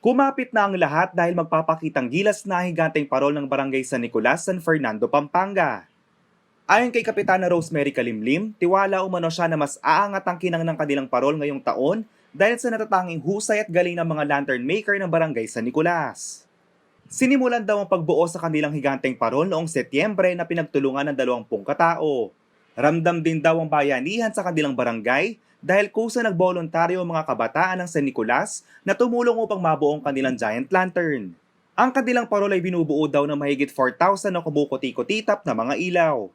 Kumapit na ang lahat dahil magpapakitang gilas na higanteng parol ng barangay San Nicolas, San Fernando, Pampanga. Ayon kay Kapitana Rosemary Kalimlim, tiwala umano siya na mas aangat ang kinang ng kanilang parol ngayong taon dahil sa natatanging husay at galing ng mga lantern maker ng barangay San Nicolas. Sinimulan daw ang pagbuo sa kanilang higanteng parol noong Setyembre na pinagtulungan ng 20 katao. Ramdam din daw ang bayanihan sa kanilang barangay dahil kusa nagboluntaryo ang mga kabataan ng San Nicolas na tumulong upang mabuo ang kanilang giant lantern. Ang kanilang parol ay binubuo daw ng mahigit 4,000 na kumukuti-kutitap na mga ilaw.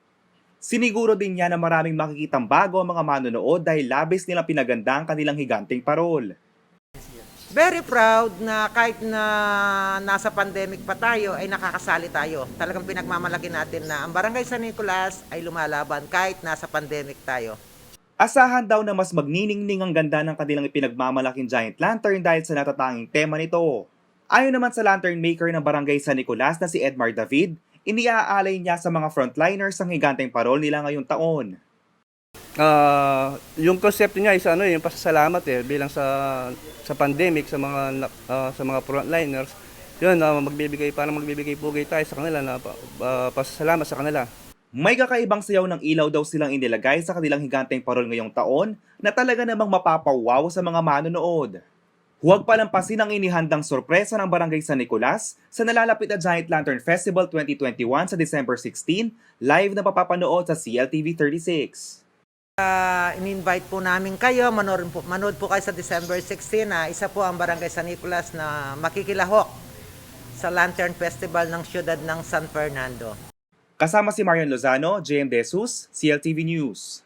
Siniguro din niya na maraming makikitang bago ang mga manonood dahil labis nilang pinaganda ang kanilang higanteng parol. Very proud na kahit na nasa pandemic pa tayo ay nakakasali tayo. Talagang pinagmamalaki natin na ang Barangay San Nicolas ay lumalaban kahit nasa pandemic tayo. Asahan daw na mas magniningning ang ganda ng kanilang ipinagmamalaking giant lantern dahil sa natatanging tema nito. Ayon naman sa lantern maker ng Barangay San Nicolas na si Edmar David, iniaalay niya sa mga frontliners ang higanteng parol nila ngayong taon. Yung concept niya is yung pasasalamat bilang sa pandemic sa mga frontliners. Yun, magbibigay pugay tayo sa kanila na pasasalamat sa kanila. May kakaibang sayaw ng ilaw daw silang inilagay sa kanilang higanteng parol ngayong taon na talaga namang mapapawaw sa mga manonood. Huwag palampasin ang inihandang sorpresa ng Barangay San Nicolas sa nalalapit na Giant Lantern Festival 2021 sa December 16, live na papapanood sa CLTV 36. In-invite po namin kayo, manood po kayo sa December 16 na isa po ang Barangay San Nicolas na makikilahok sa Lantern Festival ng siyudad ng San Fernando. Kasama si Marian Lozano, JM Desus, CLTV News.